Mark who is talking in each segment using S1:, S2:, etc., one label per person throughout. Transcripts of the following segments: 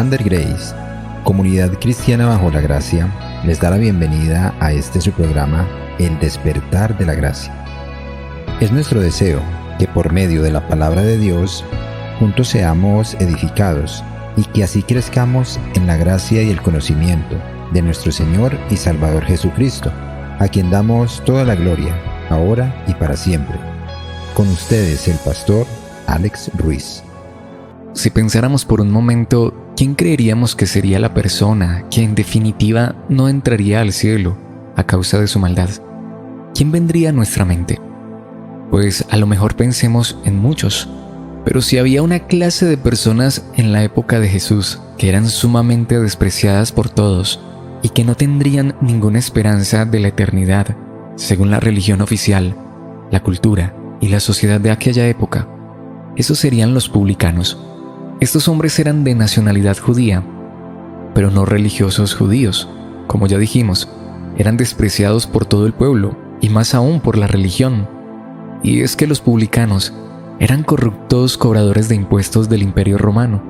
S1: Under Grace, Comunidad Cristiana Bajo la Gracia, les da la bienvenida a este su programa, El Despertar de la Gracia. Es nuestro deseo que por medio de la palabra de Dios, juntos seamos edificados y que así crezcamos en la gracia y el conocimiento de nuestro Señor y Salvador Jesucristo, a quien damos toda la gloria, ahora y para siempre. Con ustedes el pastor Alex Ruiz.
S2: Si pensáramos por un momento, ¿quién creeríamos que sería la persona que en definitiva no entraría al cielo a causa de su maldad? ¿Quién vendría a nuestra mente? Pues a lo mejor pensemos en muchos, pero si había una clase de personas en la época de Jesús que eran sumamente despreciadas por todos y que no tendrían ninguna esperanza de la eternidad, según la religión oficial, la cultura y la sociedad de aquella época, esos serían los publicanos. Estos hombres eran de nacionalidad judía, pero no religiosos judíos. Como ya dijimos, eran despreciados por todo el pueblo y más aún por la religión. Y es que los publicanos eran corruptos cobradores de impuestos del Imperio Romano.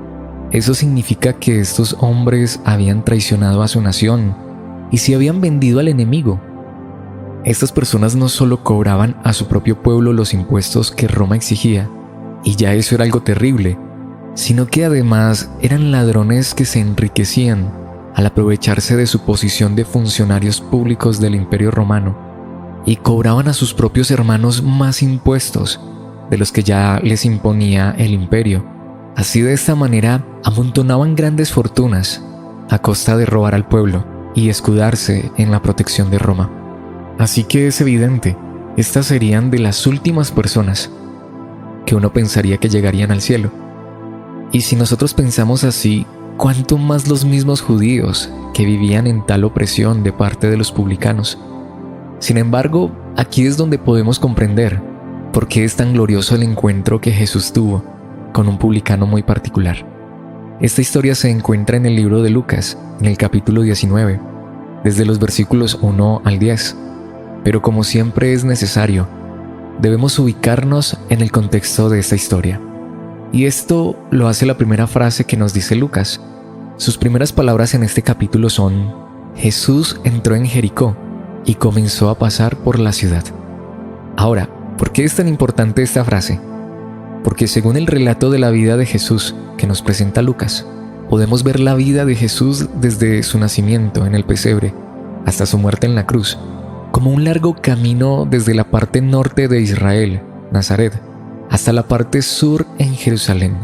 S2: Eso significa que estos hombres habían traicionado a su nación y se habían vendido al enemigo. Estas personas no solo cobraban a su propio pueblo los impuestos que Roma exigía, y ya eso era algo terrible, sino que además eran ladrones que se enriquecían al aprovecharse de su posición de funcionarios públicos del Imperio Romano y cobraban a sus propios hermanos más impuestos de los que ya les imponía el imperio. Así, de esta manera amontonaban grandes fortunas a costa de robar al pueblo y escudarse en la protección de Roma. Así que es evidente, estas serían de las últimas personas que uno pensaría que llegarían al cielo. Y si nosotros pensamos así, ¿cuánto más los mismos judíos que vivían en tal opresión de parte de los publicanos? Sin embargo, aquí es donde podemos comprender por qué es tan glorioso el encuentro que Jesús tuvo con un publicano muy particular. Esta historia se encuentra en el libro de Lucas, en el capítulo 19, desde los versículos 1 al 10. Pero como siempre es necesario, debemos ubicarnos en el contexto de esta historia. Y esto lo hace la primera frase que nos dice Lucas. Sus primeras palabras en este capítulo son: Jesús entró en Jericó y comenzó a pasar por la ciudad. Ahora, ¿por qué es tan importante esta frase? Porque según el relato de la vida de Jesús que nos presenta Lucas, podemos ver la vida de Jesús desde su nacimiento en el pesebre hasta su muerte en la cruz, como un largo camino desde la parte norte de Israel, Nazaret, hasta la parte sur en Jerusalén.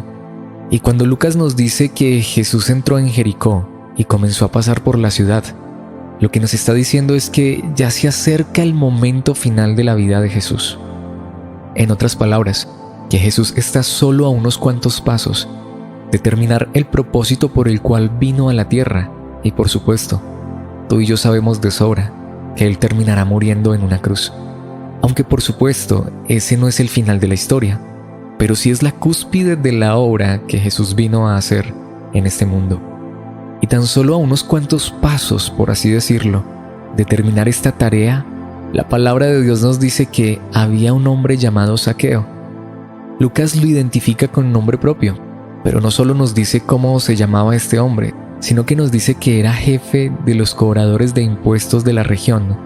S2: Y cuando Lucas nos dice que Jesús entró en Jericó y comenzó a pasar por la ciudad, lo que nos está diciendo es que ya se acerca el momento final de la vida de Jesús. En otras palabras, que Jesús está solo a unos cuantos pasos de terminar el propósito por el cual vino a la tierra. Y por supuesto, tú y yo sabemos de sobra que Él terminará muriendo en una cruz. Aunque por supuesto, ese no es el final de la historia, pero sí es la cúspide de la obra que Jesús vino a hacer en este mundo. Y tan solo a unos cuantos pasos, por así decirlo, de terminar esta tarea, la palabra de Dios nos dice que había un hombre llamado Zaqueo. Lucas lo identifica con nombre propio, pero no solo nos dice cómo se llamaba este hombre, sino que nos dice que era jefe de los cobradores de impuestos de la región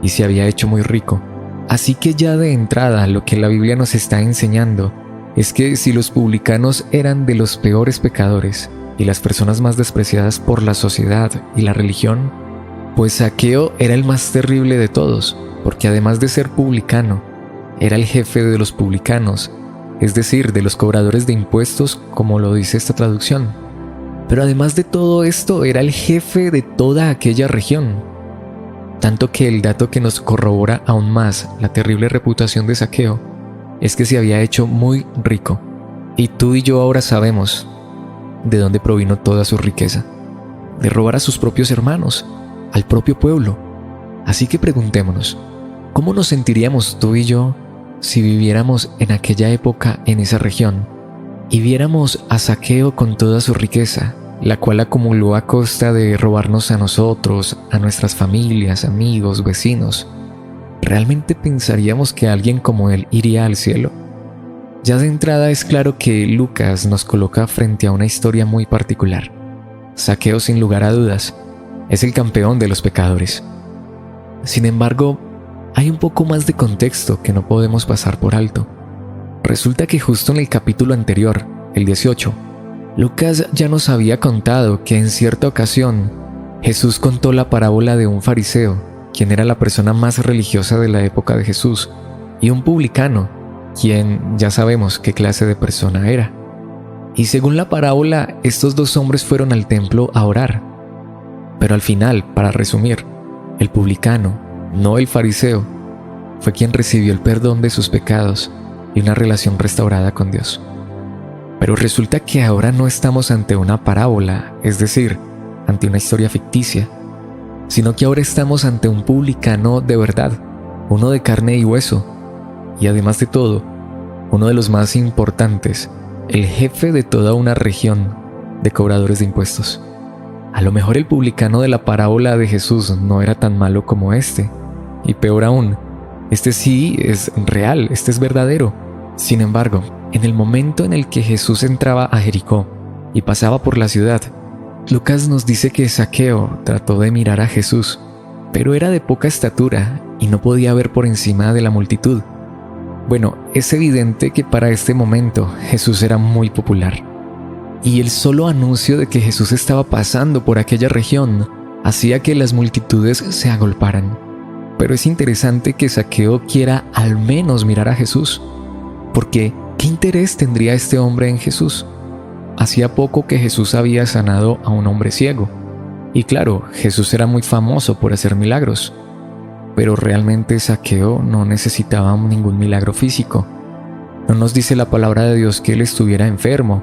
S2: y se había hecho muy rico. Así que ya de entrada lo que la Biblia nos está enseñando es que si los publicanos eran de los peores pecadores y las personas más despreciadas por la sociedad y la religión, pues Zaqueo era el más terrible de todos, porque además de ser publicano, era el jefe de los publicanos, es decir, de los cobradores de impuestos, como lo dice esta traducción. Pero además de todo esto, era el jefe de toda aquella región. Tanto que el dato que nos corrobora aún más la terrible reputación de Zaqueo es que se había hecho muy rico. Y tú y yo ahora sabemos de dónde provino toda su riqueza: de robar a sus propios hermanos, al propio pueblo. Así que preguntémonos, ¿cómo nos sentiríamos tú y yo si viviéramos en aquella época en esa región y viéramos a Zaqueo con toda su riqueza, la cual acumuló a costa de robarnos a nosotros, a nuestras familias, amigos, vecinos? ¿Realmente pensaríamos que alguien como él iría al cielo? Ya de entrada es claro que Lucas nos coloca frente a una historia muy particular. Zaqueo, sin lugar a dudas, es el campeón de los pecadores. Sin embargo, hay un poco más de contexto que no podemos pasar por alto. Resulta que justo en el capítulo anterior, el 18, Lucas ya nos había contado que en cierta ocasión Jesús contó la parábola de un fariseo, quien era la persona más religiosa de la época de Jesús, y un publicano, quien ya sabemos qué clase de persona era. Y según la parábola, estos dos hombres fueron al templo a orar. Pero al final, para resumir, el publicano, no el fariseo, fue quien recibió el perdón de sus pecados y una relación restaurada con Dios. Pero resulta que ahora no estamos ante una parábola, es decir, ante una historia ficticia, sino que ahora estamos ante un publicano de verdad, uno de carne y hueso, y además de todo, uno de los más importantes, el jefe de toda una región de cobradores de impuestos. A lo mejor el publicano de la parábola de Jesús no era tan malo como este, y peor aún, este sí es real, este es verdadero. Sin embargo, en el momento en el que Jesús entraba a Jericó y pasaba por la ciudad, Lucas nos dice que Zaqueo trató de mirar a Jesús, pero era de poca estatura y no podía ver por encima de la multitud. Bueno, es evidente que para este momento Jesús era muy popular, y el solo anuncio de que Jesús estaba pasando por aquella región hacía que las multitudes se agolparan. Pero es interesante que Zaqueo quiera al menos mirar a Jesús, porque ¿qué interés tendría este hombre en Jesús? Hacía poco que Jesús había sanado a un hombre ciego, y claro, Jesús era muy famoso por hacer milagros. Pero realmente Zaqueo no necesitaba ningún milagro físico. No nos dice la palabra de Dios que él estuviera enfermo.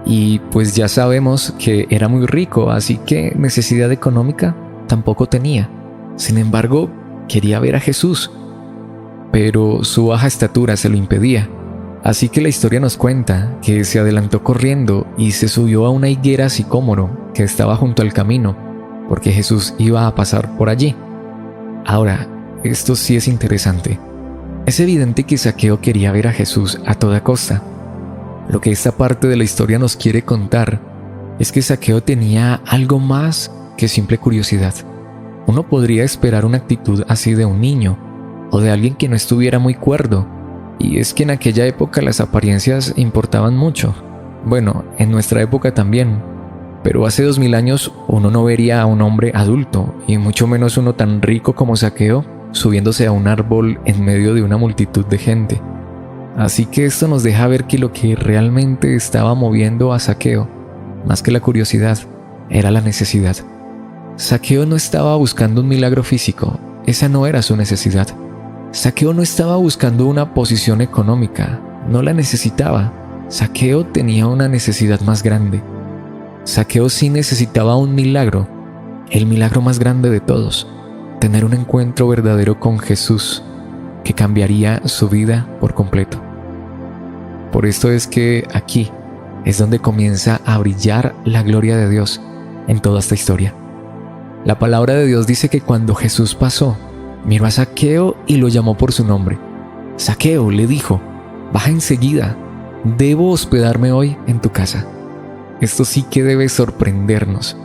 S2: Y pues ya sabemos que era muy rico, así que necesidad económica tampoco tenía. Sin embargo, quería ver a Jesús. Pero su baja estatura se lo impedía. Así que la historia nos cuenta que se adelantó corriendo y se subió a una higuera sicómoro que estaba junto al camino, porque Jesús iba a pasar por allí. Ahora, esto sí es interesante. Es evidente que Zaqueo quería ver a Jesús a toda costa. Lo que esta parte de la historia nos quiere contar es que Zaqueo tenía algo más que simple curiosidad. Uno podría esperar una actitud así de un niño o de alguien que no estuviera muy cuerdo, y es que en aquella época las apariencias importaban mucho. Bueno, en nuestra época también. Pero hace 2000 años uno no vería a un hombre adulto, y mucho menos uno tan rico como Zaqueo, subiéndose a un árbol en medio de una multitud de gente. Así que esto nos deja ver que lo que realmente estaba moviendo a Zaqueo, más que la curiosidad, era la necesidad. Zaqueo no estaba buscando un milagro físico, esa no era su necesidad. Zaqueo no estaba buscando una posición económica, no la necesitaba. Zaqueo tenía una necesidad más grande. Zaqueo sí necesitaba un milagro, el milagro más grande de todos, tener un encuentro verdadero con Jesús que cambiaría su vida por completo. Por esto es que aquí es donde comienza a brillar la gloria de Dios en toda esta historia. La palabra de Dios dice que cuando Jesús pasó, miró a Zaqueo y lo llamó por su nombre. Zaqueo, le dijo, baja enseguida, debo hospedarme hoy en tu casa. Esto sí que debe sorprendernos.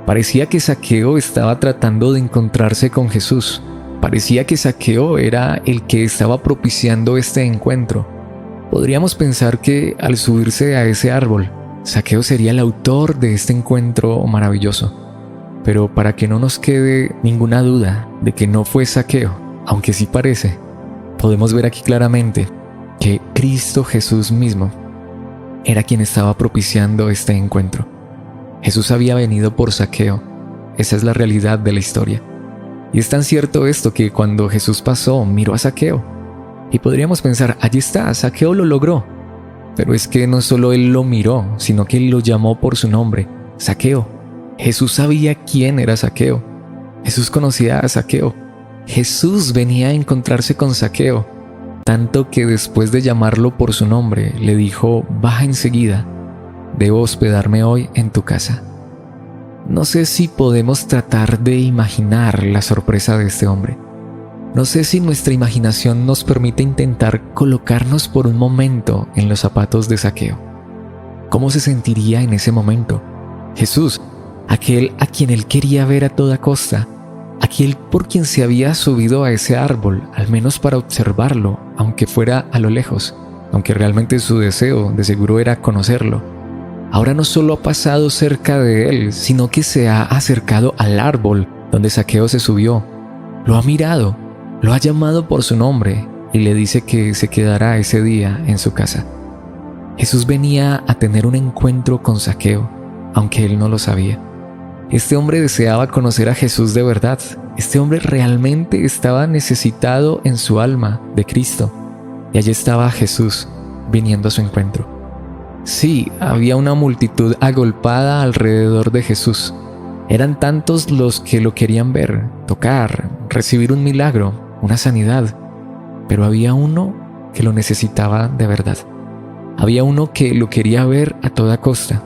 S2: Parecía que Zaqueo estaba tratando de encontrarse con Jesús. Parecía que Zaqueo era el que estaba propiciando este encuentro. Podríamos pensar que al subirse a ese árbol, Zaqueo sería el autor de este encuentro maravilloso. Pero para que no nos quede ninguna duda de que no fue Zaqueo, aunque sí parece, podemos ver aquí claramente que Cristo Jesús mismo era quien estaba propiciando este encuentro. Jesús había venido por Zaqueo. Esa es la realidad de la historia. Y es tan cierto esto que cuando Jesús pasó, miró a Zaqueo. Y podríamos pensar, allí está, Zaqueo lo logró. Pero es que no solo él lo miró, sino que él lo llamó por su nombre, Zaqueo. Jesús sabía quién era Zaqueo. Jesús conocía a Zaqueo. Jesús venía a encontrarse con Zaqueo, tanto que después de llamarlo por su nombre, le dijo, baja enseguida, debo hospedarme hoy en tu casa. No sé si podemos tratar de imaginar la sorpresa de este hombre. No sé si nuestra imaginación nos permite intentar colocarnos por un momento en los zapatos de Zaqueo. ¿Cómo se sentiría en ese momento? Jesús, aquel a quien él quería ver a toda costa, aquel por quien se había subido a ese árbol, al menos para observarlo, aunque fuera a lo lejos, aunque realmente su deseo de seguro era conocerlo. Ahora no solo ha pasado cerca de él, sino que se ha acercado al árbol donde Zaqueo se subió. Lo ha mirado, lo ha llamado por su nombre y le dice que se quedará ese día en su casa. Jesús venía a tener un encuentro con Zaqueo, aunque él no lo sabía. Este hombre deseaba conocer a Jesús de verdad. Este hombre realmente estaba necesitado en su alma de Cristo. Y allí estaba Jesús viniendo a su encuentro. Sí, había una multitud agolpada alrededor de Jesús. Eran tantos los que lo querían ver, tocar, recibir un milagro, una sanidad. Pero había uno que lo necesitaba de verdad. Había uno que lo quería ver a toda costa.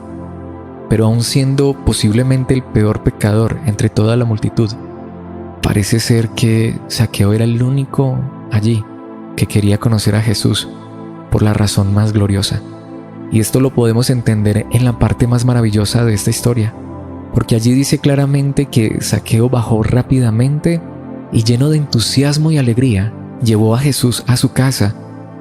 S2: Pero aun siendo posiblemente el peor pecador entre toda la multitud, parece ser que Zaqueo era el único allí que quería conocer a Jesús por la razón más gloriosa. Y esto lo podemos entender en la parte más maravillosa de esta historia, porque allí dice claramente que Zaqueo bajó rápidamente y lleno de entusiasmo y alegría, llevó a Jesús a su casa,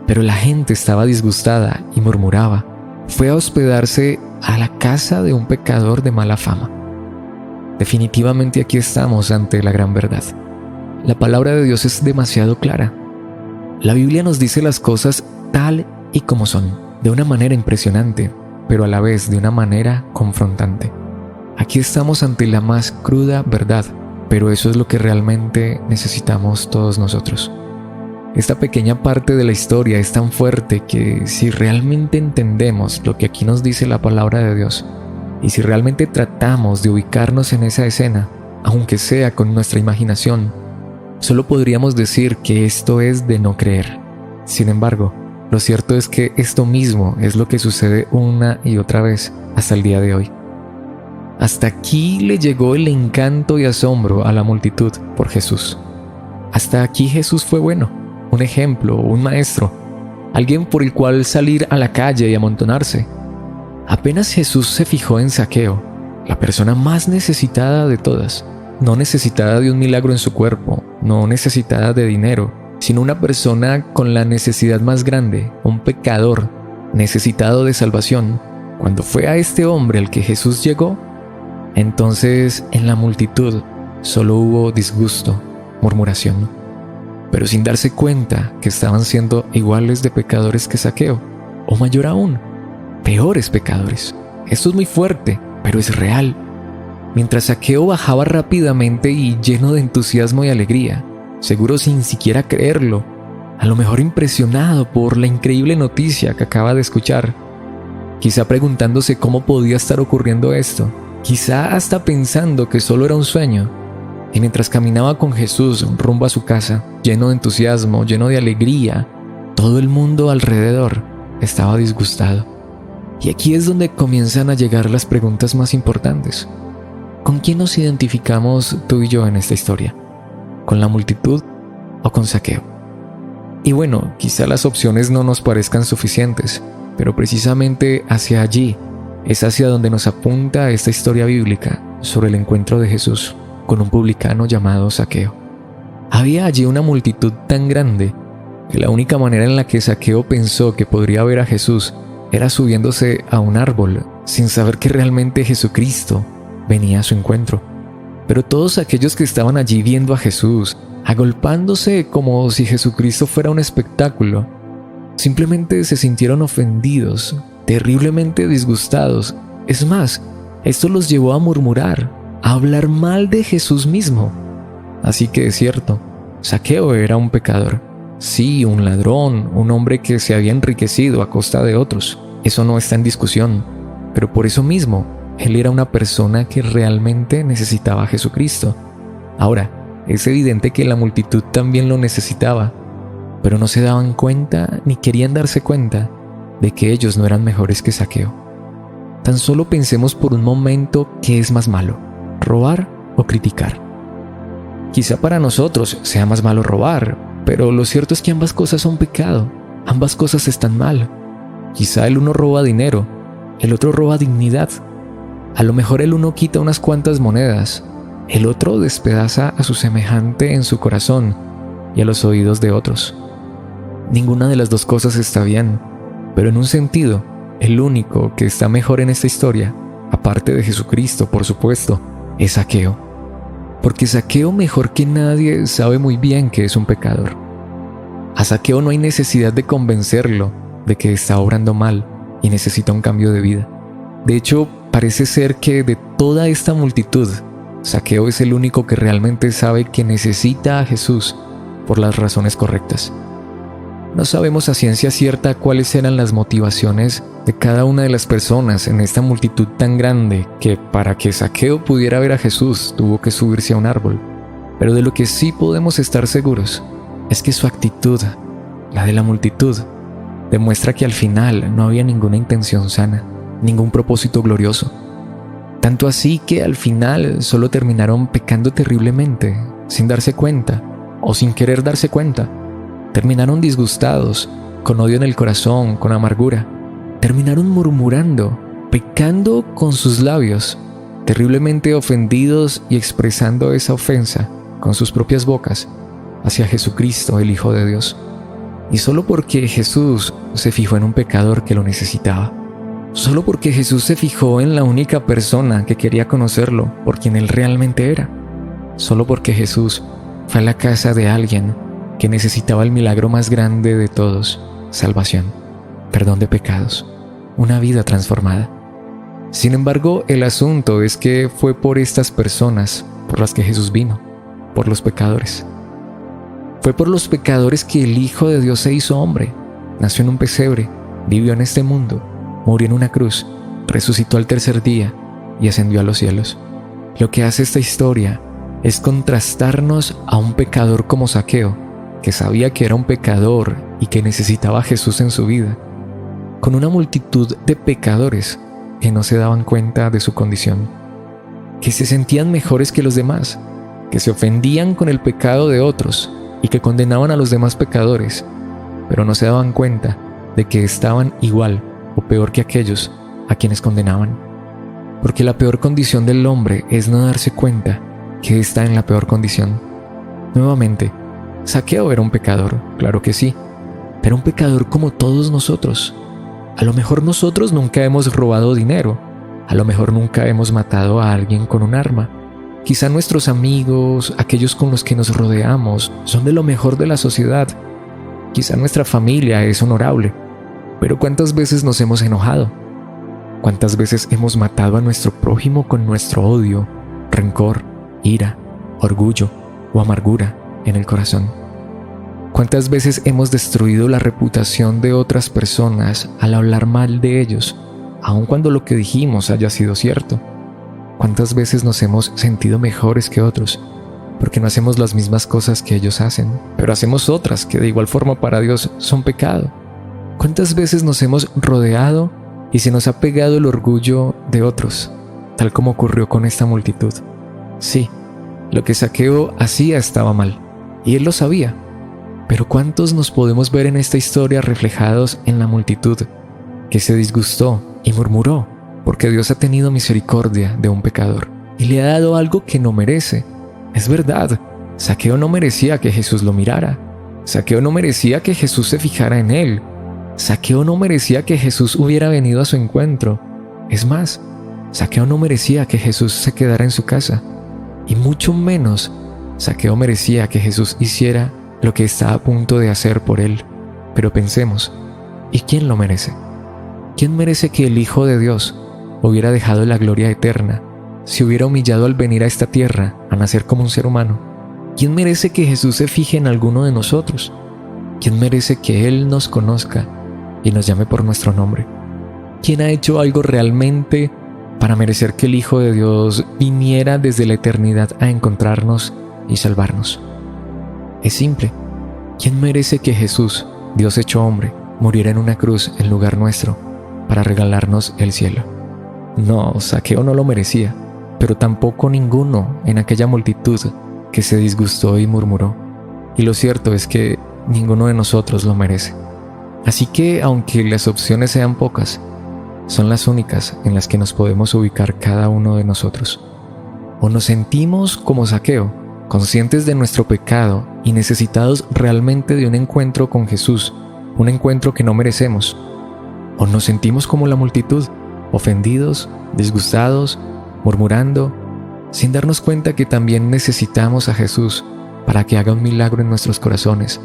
S2: pero la gente estaba disgustada y murmuraba. Fue a hospedarse a la casa de un pecador de mala fama. Definitivamente aquí estamos ante la gran verdad. La palabra de Dios es demasiado clara. La Biblia nos dice las cosas tal y como son, de una manera impresionante, pero a la vez de una manera confrontante. Aquí estamos ante la más cruda verdad, pero eso es lo que realmente necesitamos todos nosotros. Esta pequeña parte de la historia es tan fuerte que si realmente entendemos lo que aquí nos dice la palabra de Dios, y si realmente tratamos de ubicarnos en esa escena, aunque sea con nuestra imaginación, solo podríamos decir que esto es de no creer. Sin embargo, lo cierto es que esto mismo es lo que sucede una y otra vez hasta el día de hoy. Hasta aquí le llegó el encanto y asombro a la multitud por Jesús. Hasta aquí Jesús fue bueno, un ejemplo, un maestro, alguien por el cual salir a la calle y amontonarse. Apenas Jesús se fijó en Zaqueo, la persona más necesitada de todas, no necesitada de un milagro en su cuerpo, no necesitada de dinero, sino una persona con la necesidad más grande, un pecador necesitado de salvación. Cuando fue a este hombre al que Jesús llegó, entonces en la multitud solo hubo disgusto, murmuración, pero sin darse cuenta que estaban siendo iguales de pecadores que Zaqueo, o mayor aún, peores pecadores. Esto es muy fuerte, pero es real. Mientras Zaqueo bajaba rápidamente y lleno de entusiasmo y alegría, seguro sin siquiera creerlo, a lo mejor impresionado por la increíble noticia que acaba de escuchar, quizá preguntándose cómo podía estar ocurriendo esto, quizá hasta pensando que solo era un sueño, y mientras caminaba con Jesús rumbo a su casa, lleno de entusiasmo, lleno de alegría, todo el mundo alrededor estaba disgustado. Y aquí es donde comienzan a llegar las preguntas más importantes. ¿Con quién nos identificamos tú y yo en esta historia? ¿Con la multitud o con Zaqueo? Y bueno, quizá las opciones no nos parezcan suficientes, pero precisamente hacia allí es hacia donde nos apunta esta historia bíblica sobre el encuentro de Jesús con un publicano llamado Zaqueo. Había allí una multitud tan grande que la única manera en la que Zaqueo pensó que podría ver a Jesús era subiéndose a un árbol, sin saber que realmente Jesucristo venía a su encuentro. Pero todos aquellos que estaban allí viendo a Jesús, agolpándose como si Jesucristo fuera un espectáculo, simplemente se sintieron ofendidos, terriblemente disgustados. Es más, esto los llevó a murmurar, a hablar mal de Jesús mismo. Así que es cierto, Zaqueo era un pecador. Sí, un ladrón, un hombre que se había enriquecido a costa de otros. Eso no está en discusión. Pero por eso mismo, él era una persona que realmente necesitaba a Jesucristo. Ahora, es evidente que la multitud también lo necesitaba, pero no se daban cuenta ni querían darse cuenta de que ellos no eran mejores que Zaqueo. Tan solo pensemos por un momento qué es más malo, robar o criticar. Quizá para nosotros sea más malo robar, pero lo cierto es que ambas cosas son pecado, ambas cosas están mal. Quizá el uno roba dinero, el otro roba dignidad. A lo mejor el uno quita unas cuantas monedas, el otro despedaza a su semejante en su corazón y a los oídos de otros. Ninguna de las dos cosas está bien, pero en un sentido, el único que está mejor en esta historia, aparte de Jesucristo, por supuesto, es Zaqueo. Porque Zaqueo, mejor que nadie, sabe muy bien que es un pecador. A Zaqueo no hay necesidad de convencerlo de que está obrando mal y necesita un cambio de vida. De hecho, parece ser que de toda esta multitud, Zaqueo es el único que realmente sabe que necesita a Jesús por las razones correctas. No sabemos a ciencia cierta cuáles eran las motivaciones de cada una de las personas en esta multitud tan grande que para que Zaqueo pudiera ver a Jesús tuvo que subirse a un árbol. Pero de lo que sí podemos estar seguros es que su actitud, la de la multitud, demuestra que al final no había ninguna intención sana, ningún propósito glorioso. Tanto así que al final solo terminaron pecando terriblemente, sin darse cuenta o sin querer darse cuenta. Terminaron disgustados, con odio en el corazón, con amargura. Terminaron murmurando, pecando con sus labios, terriblemente ofendidos y expresando esa ofensa con sus propias bocas hacia Jesucristo, el Hijo de Dios. Y solo porque Jesús se fijó en un pecador que lo necesitaba. Solo porque Jesús se fijó en la única persona que quería conocerlo por quien él realmente era. Solo porque Jesús fue a la casa de alguien que necesitaba el milagro más grande de todos, salvación, perdón de pecados, una vida transformada. Sin embargo, el asunto es que fue por estas personas por las que Jesús vino, por los pecadores. Fue por los pecadores que el Hijo de Dios se hizo hombre, nació en un pesebre, vivió en este mundo, murió en una cruz, resucitó al tercer día y ascendió a los cielos. Lo que hace esta historia es contrastarnos a un pecador como Zaqueo, que sabía que era un pecador y que necesitaba a Jesús en su vida, con una multitud de pecadores que no se daban cuenta de su condición, que se sentían mejores que los demás, que se ofendían con el pecado de otros y que condenaban a los demás pecadores, pero no se daban cuenta de que estaban igual o peor que aquellos a quienes condenaban. Porque la peor condición del hombre es no darse cuenta que está en la peor condición. Nuevamente, Zaqueo era un pecador, claro que sí, pero un pecador como todos nosotros. A lo mejor nosotros nunca hemos robado dinero, a lo mejor nunca hemos matado a alguien con un arma. Quizá nuestros amigos, aquellos con los que nos rodeamos, son de lo mejor de la sociedad. Quizá nuestra familia es honorable, pero ¿cuántas veces nos hemos enojado? ¿Cuántas veces hemos matado a nuestro prójimo con nuestro odio, rencor, ira, orgullo o amargura en el corazón? ¿Cuántas veces hemos destruido la reputación de otras personas al hablar mal de ellos, aun cuando lo que dijimos haya sido cierto? ¿Cuántas veces nos hemos sentido mejores que otros porque no hacemos las mismas cosas que ellos hacen, pero hacemos otras que de igual forma para Dios son pecado? ¿Cuántas veces nos hemos rodeado y se nos ha pegado el orgullo de otros, tal como ocurrió con esta multitud? Sí, lo que Zaqueo hacía estaba mal, y él lo sabía. Pero ¿cuántos nos podemos ver en esta historia reflejados en la multitud que se disgustó y murmuró porque Dios ha tenido misericordia de un pecador y le ha dado algo que no merece? Es verdad, Zaqueo no merecía que Jesús lo mirara. Zaqueo no merecía que Jesús se fijara en él. Zaqueo no merecía que Jesús hubiera venido a su encuentro. Es más, Zaqueo no merecía que Jesús se quedara en su casa. Y mucho menos, Zaqueo merecía que Jesús hiciera lo que está a punto de hacer por él. Pero pensemos, ¿y quién lo merece? ¿Quién merece que el Hijo de Dios hubiera dejado la gloria eterna, se hubiera humillado al venir a esta tierra, a nacer como un ser humano? ¿Quién merece que Jesús se fije en alguno de nosotros? ¿Quién merece que Él nos conozca y nos llame por nuestro nombre? ¿Quién ha hecho algo realmente para merecer que el Hijo de Dios viniera desde la eternidad a encontrarnos y salvarnos? Es simple. ¿Quién merece que Jesús, Dios hecho hombre, muriera en una cruz en lugar nuestro para regalarnos el cielo? No, Zaqueo no lo merecía, pero tampoco ninguno en aquella multitud que se disgustó y murmuró. Y lo cierto es que ninguno de nosotros lo merece. Así que, aunque las opciones sean pocas, son las únicas en las que nos podemos ubicar cada uno de nosotros. O nos sentimos como Zaqueo, conscientes de nuestro pecado y necesitados realmente de un encuentro con Jesús, un encuentro que no merecemos. O nos sentimos como la multitud, ofendidos, disgustados, murmurando, sin darnos cuenta que también necesitamos a Jesús para que haga un milagro en nuestros corazones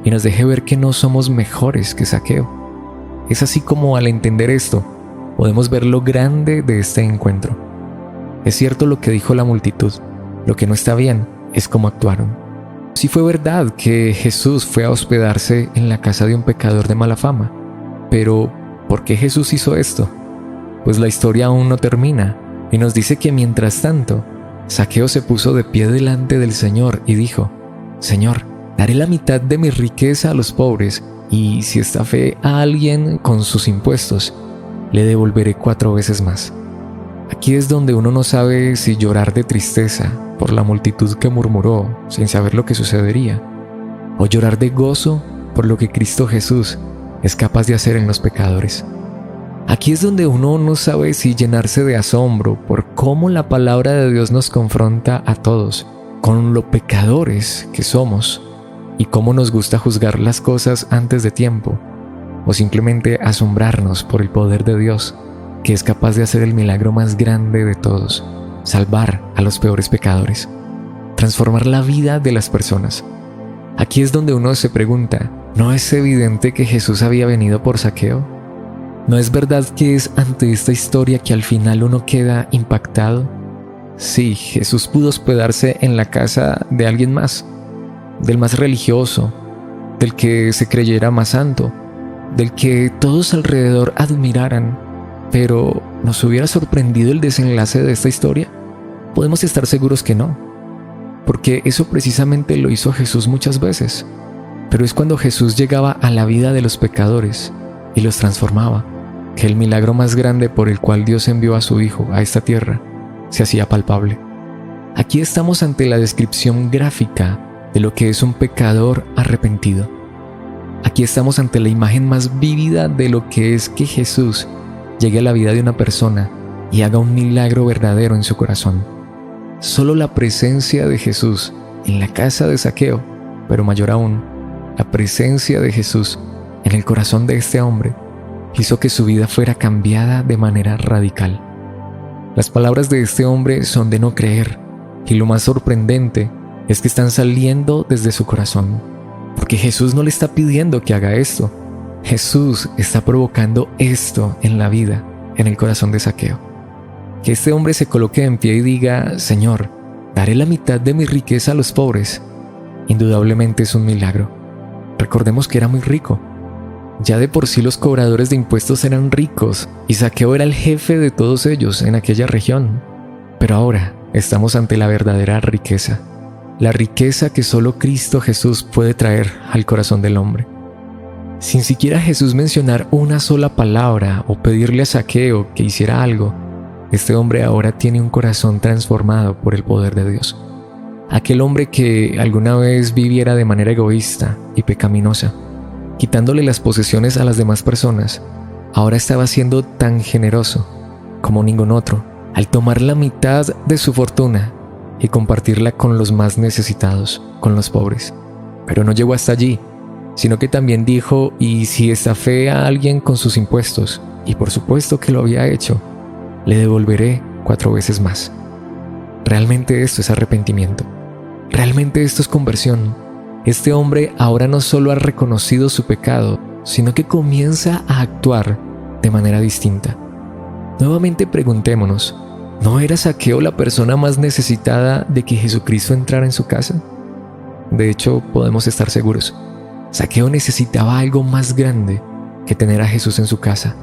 S2: y nos deje ver que no somos mejores que Zaqueo. Es así como al entender esto, podemos ver lo grande de este encuentro. Es cierto lo que dijo la multitud, lo que no está bien es cómo actuaron. Sí fue verdad que Jesús fue a hospedarse en la casa de un pecador de mala fama, pero ¿por qué Jesús hizo esto? Pues la historia aún no termina y nos dice que mientras tanto, Zaqueo se puso de pie delante del Señor y dijo: Señor, daré la mitad de mi riqueza a los pobres y si estafé a alguien con sus impuestos, le devolveré 4 veces más. Aquí es donde uno no sabe si llorar de tristeza por la multitud que murmuró sin saber lo que sucedería, o llorar de gozo por lo que Cristo Jesús es capaz de hacer en los pecadores. Aquí es donde uno no sabe si llenarse de asombro por cómo la palabra de Dios nos confronta a todos con lo pecadores que somos y cómo nos gusta juzgar las cosas antes de tiempo, o simplemente asombrarnos por el poder de Dios, que es capaz de hacer el milagro más grande de todos: salvar a los peores pecadores, transformar la vida de las personas. Aquí es donde uno se pregunta, ¿no es evidente que Jesús había venido por Zaqueo? ¿No es verdad que es ante esta historia que al final uno queda impactado? Sí, Jesús pudo hospedarse en la casa de alguien más, del más religioso, del que se creyera más santo, del que todos alrededor admiraran. Pero, ¿nos hubiera sorprendido el desenlace de esta historia? Podemos estar seguros que no, porque eso precisamente lo hizo Jesús muchas veces. Pero es cuando Jesús llegaba a la vida de los pecadores y los transformaba, que el milagro más grande por el cual Dios envió a su Hijo a esta tierra se hacía palpable. Aquí estamos ante la descripción gráfica de lo que es un pecador arrepentido. Aquí estamos ante la imagen más vívida de lo que es que Jesús llegue a la vida de una persona y haga un milagro verdadero en su corazón. Solo la presencia de Jesús en la casa de Zaqueo, pero mayor aún, la presencia de Jesús en el corazón de este hombre, hizo que su vida fuera cambiada de manera radical. Las palabras de este hombre son de no creer, y lo más sorprendente es que están saliendo desde su corazón, porque Jesús no le está pidiendo que haga esto. Jesús está provocando esto en la vida, en el corazón de Zaqueo. Que este hombre se coloque en pie y diga: Señor, daré la mitad de mi riqueza a los pobres. Indudablemente es un milagro. Recordemos que era muy rico. Ya de por sí los cobradores de impuestos eran ricos y Zaqueo era el jefe de todos ellos en aquella región. Pero ahora estamos ante la verdadera riqueza, la riqueza que solo Cristo Jesús puede traer al corazón del hombre. Sin siquiera Jesús mencionar una sola palabra o pedirle a Zaqueo que hiciera algo, este hombre ahora tiene un corazón transformado por el poder de Dios. Aquel hombre que alguna vez viviera de manera egoísta y pecaminosa, quitándole las posesiones a las demás personas, ahora estaba siendo tan generoso como ningún otro al tomar la mitad de su fortuna y compartirla con los más necesitados, con los pobres. Pero no llegó hasta allí, sino que también dijo: y si estafé a alguien con sus impuestos, y por supuesto que lo había hecho, le devolveré 4 veces más. Realmente esto es arrepentimiento. Realmente esto es conversión. Este hombre ahora no solo ha reconocido su pecado, sino que comienza a actuar de manera distinta. Nuevamente preguntémonos, ¿no era Zaqueo la persona más necesitada de que Jesucristo entrara en su casa? De hecho, podemos estar seguros. Zaqueo necesitaba algo más grande que tener a Jesús en su casa.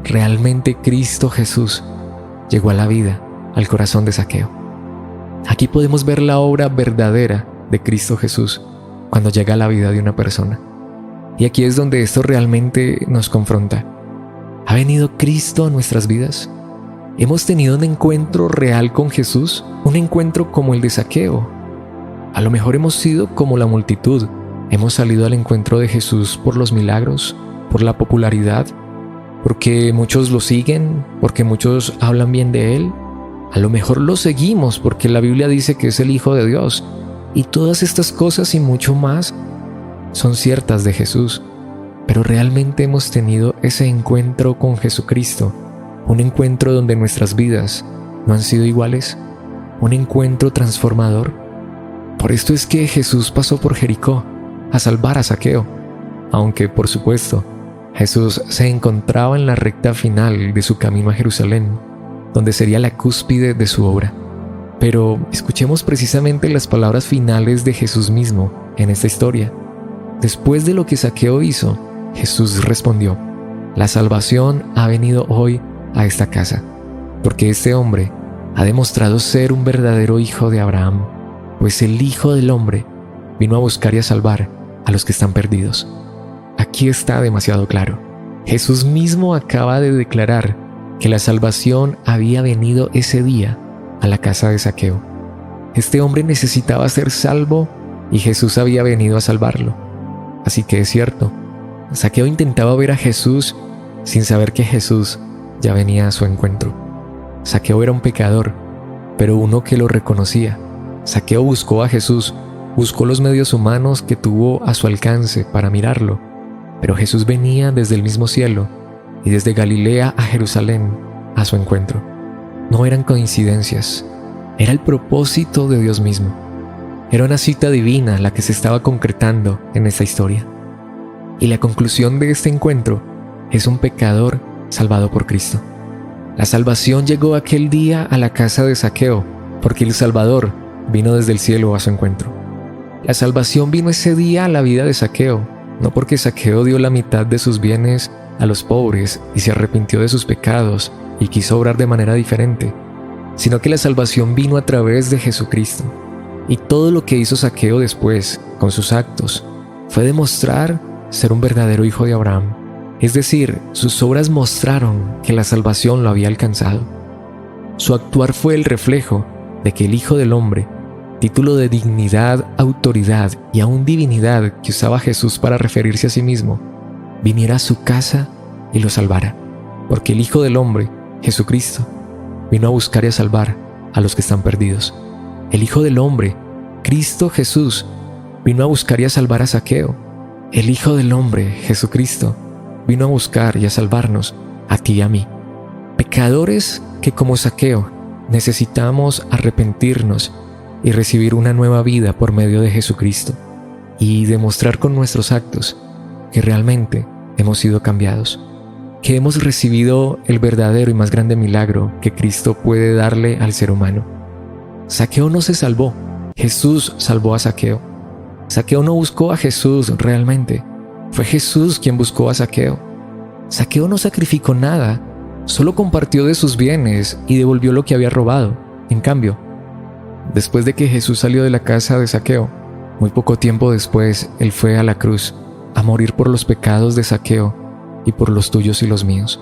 S2: Realmente Cristo Jesús llegó a la vida, al corazón de Zaqueo. Aquí podemos ver la obra verdadera de Cristo Jesús cuando llega a la vida de una persona. Y aquí es donde esto realmente nos confronta. ¿Ha venido Cristo a nuestras vidas? ¿Hemos tenido un encuentro real con Jesús? ¿Un encuentro como el de Zaqueo? A lo mejor hemos sido como la multitud. Hemos salido al encuentro de Jesús por los milagros, por la popularidad, porque muchos lo siguen, porque muchos hablan bien de él. A lo mejor lo seguimos porque la Biblia dice que es el Hijo de Dios. Y todas estas cosas y mucho más son ciertas de Jesús. Pero realmente hemos tenido ese encuentro con Jesucristo, un encuentro donde nuestras vidas no han sido iguales, un encuentro transformador. Por esto es que Jesús pasó por Jericó a salvar a Zaqueo, aunque por supuesto Jesús se encontraba en la recta final de su camino a Jerusalén, donde sería la cúspide de su obra. Pero escuchemos precisamente las palabras finales de Jesús mismo en esta historia. Después de lo que Zaqueo hizo, Jesús respondió: la salvación ha venido hoy a esta casa, porque este hombre ha demostrado ser un verdadero hijo de Abraham, pues el Hijo del Hombre vino a buscar y a salvar a los que están perdidos. Aquí está demasiado claro. Jesús mismo acaba de declarar que la salvación había venido ese día a la casa de Zaqueo. Este hombre necesitaba ser salvo y Jesús había venido a salvarlo. Así que es cierto, Zaqueo intentaba ver a Jesús sin saber que Jesús ya venía a su encuentro. Zaqueo era un pecador, pero uno que lo reconocía. Zaqueo buscó a Jesús, buscó los medios humanos que tuvo a su alcance para mirarlo, pero Jesús venía desde el mismo cielo y desde Galilea a Jerusalén a su encuentro. No eran coincidencias, era el propósito de Dios mismo. Era una cita divina la que se estaba concretando en esta historia. Y la conclusión de este encuentro es un pecador salvado por Cristo. La salvación llegó aquel día a la casa de Zaqueo, porque el Salvador vino desde el cielo a su encuentro. La salvación vino ese día a la vida de Zaqueo, no porque Zaqueo dio la mitad de sus bienes a los pobres y se arrepintió de sus pecados y quiso obrar de manera diferente, sino que la salvación vino a través de Jesucristo. Y todo lo que hizo Zaqueo después, con sus actos, fue demostrar ser un verdadero hijo de Abraham. Es decir, sus obras mostraron que la salvación lo había alcanzado. Su actuar fue el reflejo de que el Hijo del Hombre, título de dignidad, autoridad y aún divinidad que usaba Jesús para referirse a sí mismo, viniera a su casa y lo salvara. Porque el Hijo del Hombre, Jesucristo, vino a buscar y a salvar a los que están perdidos. El Hijo del Hombre, Cristo Jesús, vino a buscar y a salvar a Zaqueo. El Hijo del Hombre, Jesucristo, vino a buscar y a salvarnos a ti y a mí. Pecadores que como Zaqueo necesitamos arrepentirnos y recibir una nueva vida por medio de Jesucristo y demostrar con nuestros actos que realmente hemos sido cambiados, que hemos recibido el verdadero y más grande milagro que Cristo puede darle al ser humano. Zaqueo no se salvó, Jesús salvó a Zaqueo. Zaqueo no buscó a Jesús realmente, fue Jesús quien buscó a Zaqueo. Zaqueo no sacrificó nada, solo compartió de sus bienes y devolvió lo que había robado. En cambio, después de que Jesús salió de la casa de Zaqueo, muy poco tiempo después, él fue a la cruz a morir por los pecados de Zaqueo y por los tuyos y los míos.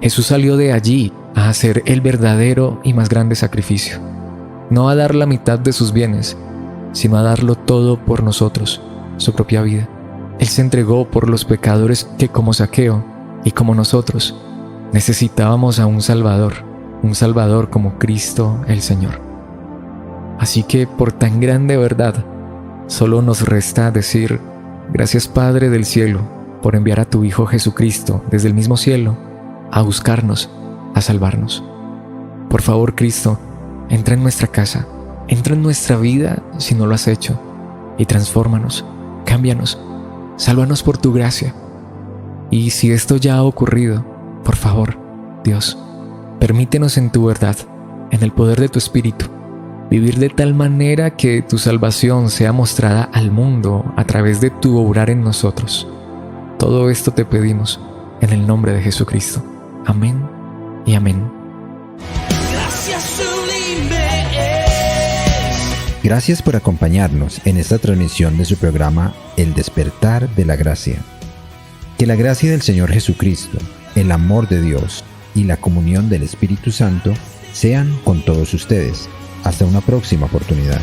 S2: Jesús salió de allí a hacer el verdadero y más grande sacrificio, no a dar la mitad de sus bienes, sino a darlo todo por nosotros, su propia vida. Él se entregó por los pecadores que como Zaqueo y como nosotros necesitábamos a un Salvador como Cristo el Señor. Así que por tan grande verdad, solo nos resta decir: gracias Padre del cielo por enviar a tu Hijo Jesucristo desde el mismo cielo a buscarnos, a salvarnos. Por favor, Cristo, entra en nuestra casa, entra en nuestra vida si no lo has hecho, y transfórmanos, cámbianos, sálvanos por tu gracia. Y si esto ya ha ocurrido, por favor, Dios, permítenos en tu verdad, en el poder de tu Espíritu, vivir de tal manera que tu salvación sea mostrada al mundo a través de tu obrar en nosotros. Todo esto te pedimos en el nombre de Jesucristo. Amén y amén.
S1: Gracias por acompañarnos en esta transmisión de su programa El Despertar de la Gracia. Que la gracia del Señor Jesucristo, el amor de Dios y la comunión del Espíritu Santo sean con todos ustedes. Hasta una próxima oportunidad.